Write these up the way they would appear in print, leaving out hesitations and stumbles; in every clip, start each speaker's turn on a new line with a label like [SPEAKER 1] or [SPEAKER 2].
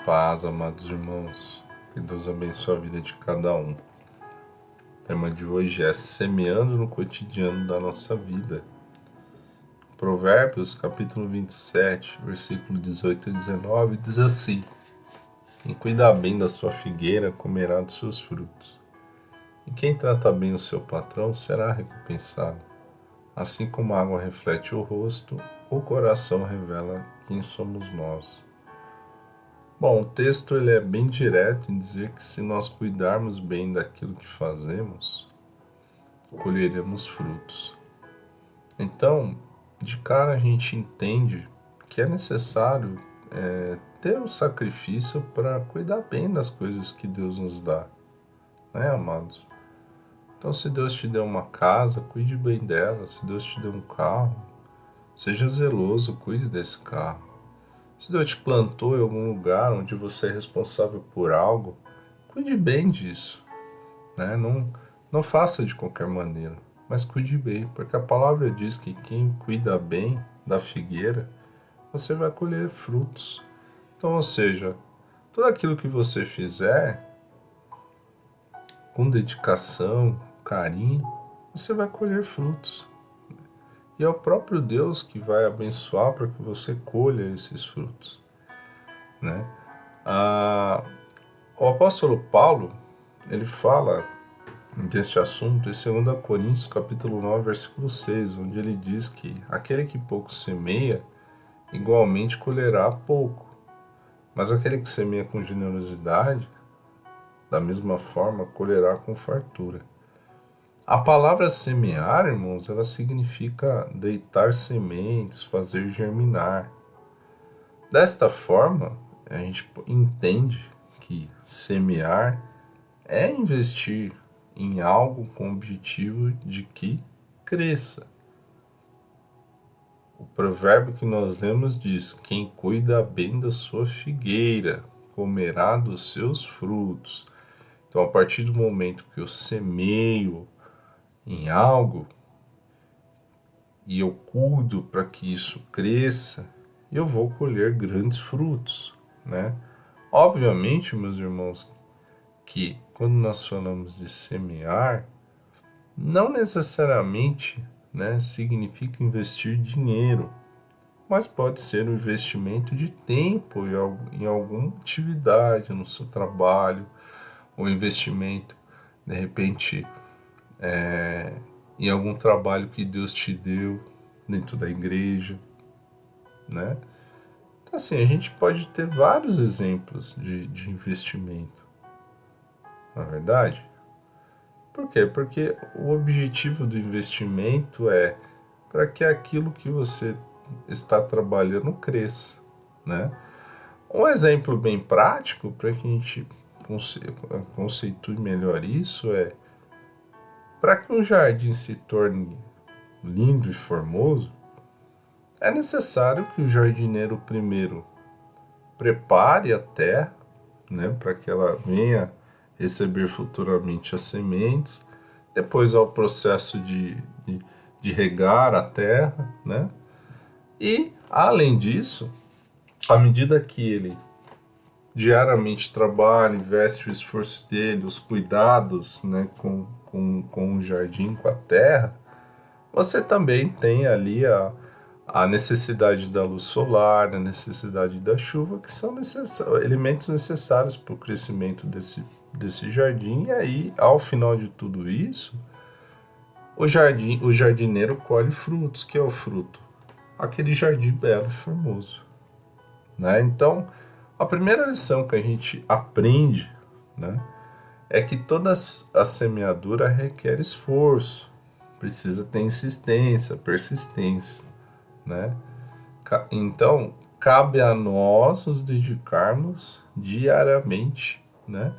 [SPEAKER 1] Paz, amados irmãos, que Deus abençoe a vida de cada um. O tema de hoje é semeando no cotidiano da nossa vida. Provérbios, capítulo 27, versículo 18 e 19, diz assim: Quem cuida bem da sua figueira comerá dos seus frutos, e quem trata bem o seu patrão será recompensado. Assim como a água reflete o rosto, o coração revela quem somos nós. Bom, o texto ele é bem direto em dizer que se nós cuidarmos bem daquilo que fazemos, colheremos frutos. Então, de cara a gente entende que é necessário ter um sacrifício para cuidar bem das coisas que Deus nos dá, né, amados? Então, se Deus te deu uma casa, cuide bem dela. Se Deus te deu um carro, seja zeloso, cuide desse carro. Se Deus te plantou em algum lugar onde você é responsável por algo, cuide bem disso, né? Não faça de qualquer maneira, mas cuide bem, porque a palavra diz que quem cuida bem da figueira, você vai colher frutos. Então, ou seja, tudo aquilo que você fizer com dedicação, carinho, você vai colher frutos. E é o próprio Deus que vai abençoar para que você colha esses frutos, né? O apóstolo Paulo, ele fala deste assunto em 2 Coríntios capítulo 9, versículo 6, onde ele diz que aquele que pouco semeia, igualmente colherá pouco, mas aquele que semeia com generosidade, da mesma forma, colherá com fartura. A palavra semear, irmãos, ela significa deitar sementes, fazer germinar. Desta forma, a gente entende que semear é investir em algo com o objetivo de que cresça. O provérbio que nós lemos diz: quem cuida bem da sua figueira comerá dos seus frutos. Então, a partir do momento que eu semeio em algo e eu cuido para que isso cresça, eu vou colher grandes frutos, né? Obviamente, meus irmãos, que quando nós falamos de semear, não necessariamente, né, significa investir dinheiro, mas pode ser um investimento de tempo em alguma atividade no seu trabalho, ou investimento, de repente, em algum trabalho que Deus te deu dentro da igreja, né? Então, assim, a gente pode ter vários exemplos de investimento, na verdade. Por quê? Porque o objetivo do investimento é para que aquilo que você está trabalhando cresça, né? Um exemplo bem prático para que a gente conceitue melhor isso é: para que um jardim se torne lindo e formoso, é necessário que o jardineiro primeiro prepare a terra, né, para que ela venha receber futuramente as sementes. Depois há o processo de regar a terra, né? E, além disso, à medida que ele diariamente trabalha, investe o esforço dele, os cuidados, né, com o jardim, com a terra, você também tem ali a necessidade da luz solar, a necessidade da chuva, que são elementos necessários para o crescimento desse jardim. E aí, ao final de tudo isso, o jardineiro colhe frutos. Que é o fruto? Aquele jardim belo e formoso, né? Então, a primeira lição que a gente aprende, né, é que toda a semeadura requer esforço, precisa ter insistência, persistência, né? Então, cabe a nós nos dedicarmos diariamente, né,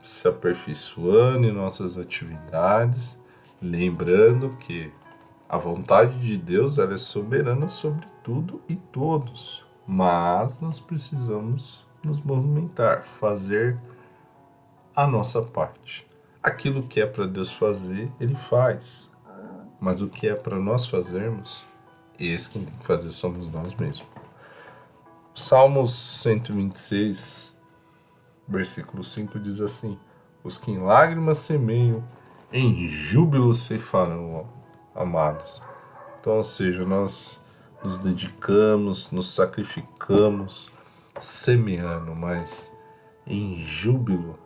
[SPEAKER 1] se aperfeiçoando em nossas atividades, lembrando que a vontade de Deus ela é soberana sobre tudo e todos, mas nós precisamos nos movimentar, fazer a nossa parte. Aquilo que é para Deus fazer, Ele faz, mas o que é para nós fazermos, esse quem tem que fazer somos nós mesmos. Salmos 126, versículo 5 diz assim: os que em lágrimas semeiam, em júbilo ceifarão, amados. Então, ou seja, nós nos dedicamos, nos sacrificamos, semeando, mas em júbilo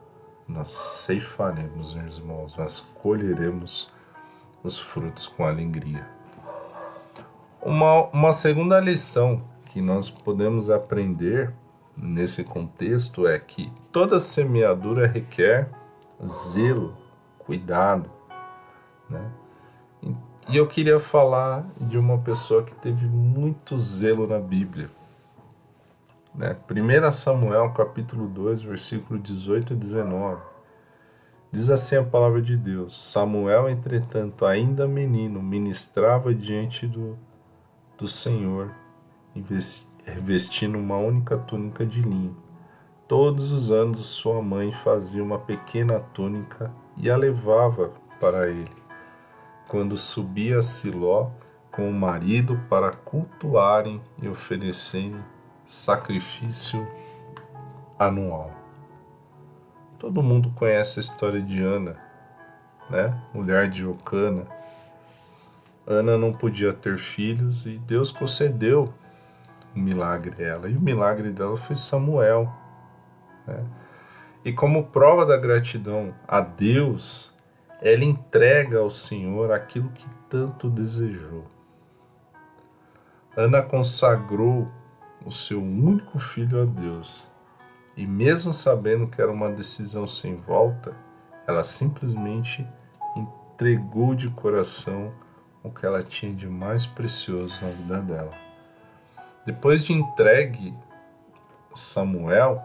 [SPEAKER 1] nós ceifaremos, meus irmãos, nós colheremos os frutos com alegria. Uma segunda lição que nós podemos aprender nesse contexto é que toda semeadura requer zelo, cuidado, né? E eu queria falar de uma pessoa que teve muito zelo na Bíblia, né? 1 Samuel capítulo 2, versículo 18 e 19. Diz assim a palavra de Deus: Samuel, entretanto, ainda menino, ministrava diante do Senhor, vestindo uma única túnica de linho. Todos os anos sua mãe fazia uma pequena túnica e a levava para ele, quando subia a Siló com o marido para cultuarem e oferecerem sacrifício anual. Todo mundo conhece a história de Ana, né? Mulher de Eucana. Ana não podia ter filhos e Deus concedeu um milagre a ela. E o milagre dela foi Samuel, né? E como prova da gratidão a Deus, ela entrega ao Senhor aquilo que tanto desejou. Ana consagrou o seu único filho a Deus. E mesmo sabendo que era uma decisão sem volta, ela simplesmente entregou de coração o que ela tinha de mais precioso na vida dela. Depois de entregue Samuel,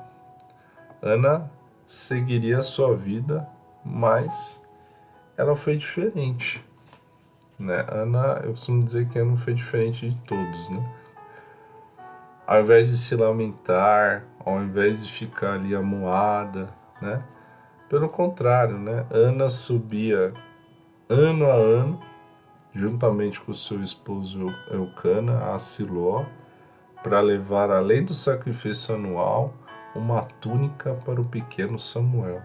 [SPEAKER 1] Ana seguiria a sua vida, mas ela foi diferente, né? Ana, eu costumo dizer que Ana foi diferente de todos, né? Ao invés de se lamentar, ao invés de ficar ali amuada, né? Pelo contrário, né? Ana subia ano a ano, juntamente com o seu esposo Eucana, a Siló, para levar, além do sacrifício anual, uma túnica para o pequeno Samuel.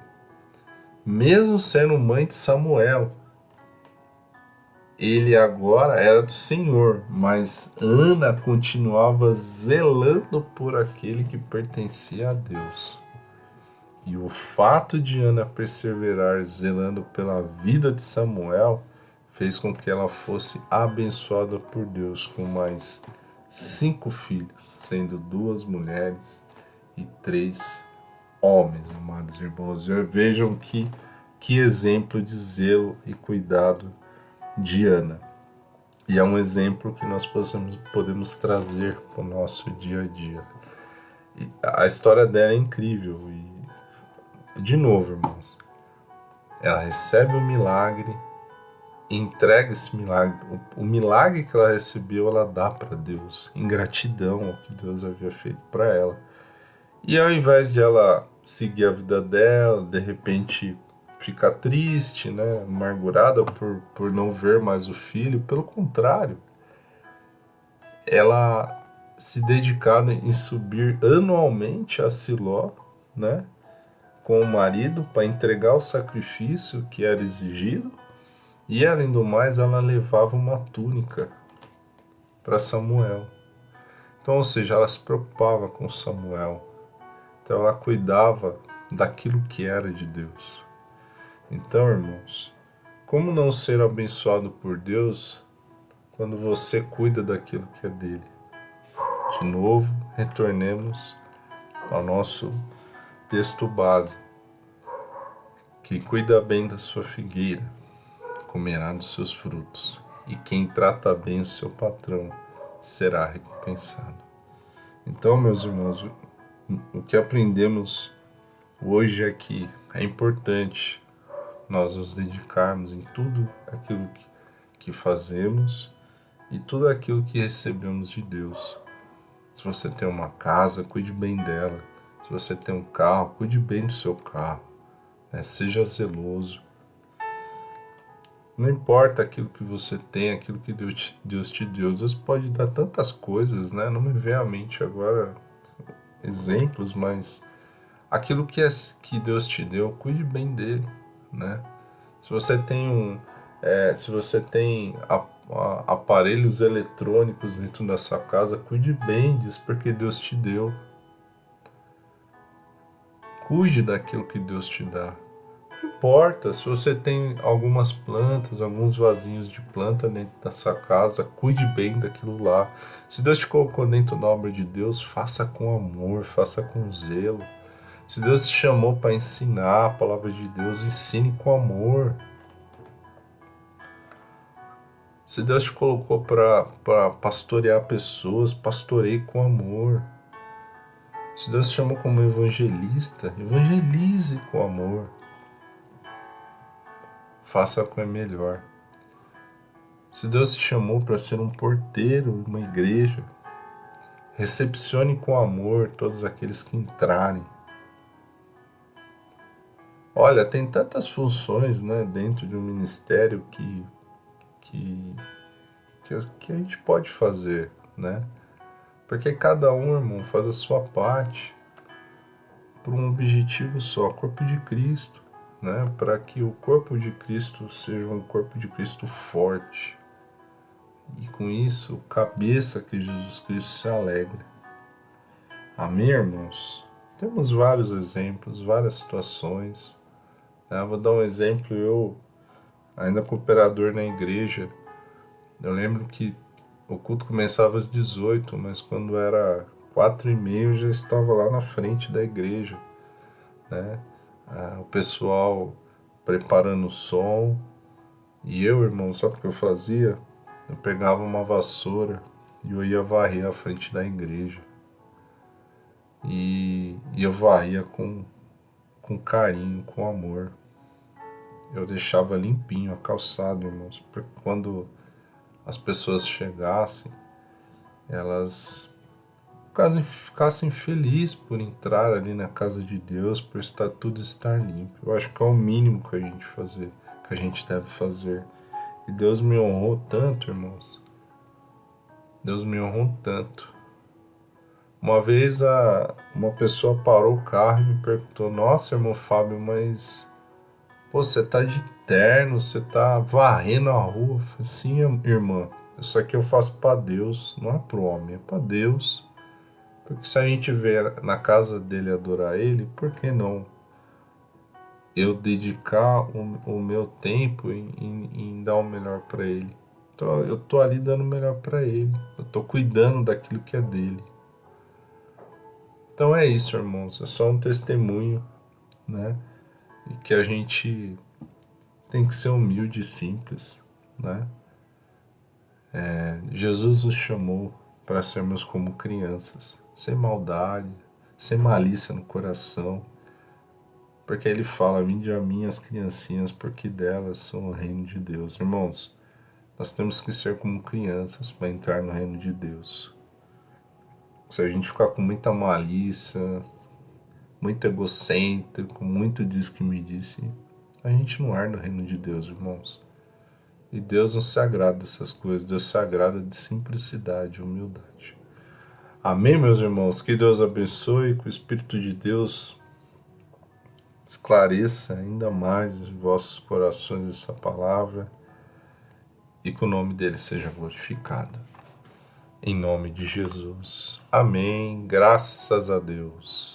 [SPEAKER 1] Mesmo sendo mãe de Samuel, ele agora era do Senhor, mas Ana continuava zelando por aquele que pertencia a Deus. E o fato de Ana perseverar zelando pela vida de Samuel fez com que ela fosse abençoada por Deus com mais 5 filhos, sendo 2 mulheres e 3 homens, amados irmãos. Vejam que exemplo de zelo e cuidado de Ana. E é um exemplo que nós podemos trazer para o nosso dia a dia. E a história dela é incrível. E, de novo, irmãos, ela recebe o milagre, entrega esse milagre. O milagre que ela recebeu, ela dá para Deus, em gratidão ao que Deus havia feito para ela. E ao invés de ela seguir a vida dela, de repente ficar triste, né, amargurada por não ver mais o filho, pelo contrário, ela se dedicava em subir anualmente a Siló, né, com o marido para entregar o sacrifício que era exigido, e além do mais ela levava uma túnica para Samuel. Então, ou seja, ela se preocupava com Samuel, então ela cuidava daquilo que era de Deus. Então, irmãos, como não ser abençoado por Deus quando você cuida daquilo que é dele? De novo, retornemos ao nosso texto base. Quem cuida bem da sua figueira comerá dos seus frutos, e quem trata bem o seu patrão será recompensado. Então, meus irmãos, o que aprendemos hoje é que é importante nós nos dedicarmos em tudo aquilo que fazemos e tudo aquilo que recebemos de Deus. Se você tem uma casa, cuide bem dela. Se você tem um carro, cuide bem do seu carro, né? Seja zeloso. Não importa aquilo que você tem, aquilo que Deus te deu. Deus pode dar tantas coisas, né? Não me vem à mente agora exemplos, mas aquilo que Deus te deu, cuide bem dele, né? Se você tem aparelhos eletrônicos dentro da sua casa, cuide bem disso, porque Deus te deu. Cuide daquilo que Deus te dá. Não importa, se você tem algumas plantas, alguns vasinhos de planta dentro da sua casa, cuide bem daquilo lá. Se Deus te colocou dentro da obra de Deus, faça com amor, faça com zelo. Se Deus te chamou para ensinar a palavra de Deus, ensine com amor. Se Deus te colocou para pastorear pessoas, pastoreie com amor. Se Deus te chamou como evangelista, evangelize com amor. Faça o que é melhor. Se Deus te chamou para ser um porteiro de uma igreja, recepcione com amor todos aqueles que entrarem. Olha, tem tantas funções, né, dentro de um ministério que a gente pode fazer, né? Porque cada um, irmão, faz a sua parte por um objetivo só, corpo de Cristo, né? Para que o corpo de Cristo seja um corpo de Cristo forte. E com isso, cabeça que Jesus Cristo se alegre. Amém, irmãos? Temos vários exemplos, várias situações. Vou dar um exemplo, eu, ainda cooperador na igreja, eu lembro que o culto começava às 18, mas quando era 4h30 eu já estava lá na frente da igreja, né? O pessoal preparando o som, e eu, irmão, sabe o que eu fazia? Eu pegava uma vassoura e eu ia varrer a frente da igreja. E eu varria com carinho, com amor. Eu deixava limpinho a calçada, irmãos, porque quando as pessoas chegassem, elas ficassem felizes por entrar ali na casa de Deus, por tudo estar limpo. Eu acho que é o mínimo que a gente deve fazer. E Deus me honrou tanto, irmãos. Deus me honrou tanto. Uma vez uma pessoa parou o carro e me perguntou: nossa, irmão Fábio, mas você tá de terno, você tá varrendo a rua? Eu falei: sim, irmã, isso aqui eu faço para Deus, não é pro homem, é para Deus. Porque se a gente vier na casa dele adorar ele, por que não eu dedicar o meu tempo em dar o melhor para ele? Então eu tô ali dando o melhor para ele, eu tô cuidando daquilo que é dele. Então é isso, irmãos, é só um testemunho, né? E que a gente tem que ser humilde e simples, né? Jesus nos chamou para sermos como crianças, sem maldade, sem malícia no coração, porque ele fala: vinde a mim as criancinhas, porque delas são o reino de Deus. Irmãos, nós temos que ser como crianças para entrar no reino de Deus. Se a gente ficar com muita malícia, muito egocêntrico, muito diz que me disse, a gente não é no reino de Deus, irmãos. E Deus não se agrada dessas coisas, Deus se agrada de simplicidade, humildade. Amém, meus irmãos? Que Deus abençoe, que o Espírito de Deus esclareça ainda mais os vossos corações essa palavra e que o nome dele seja glorificado. Em nome de Jesus. Amém. Graças a Deus.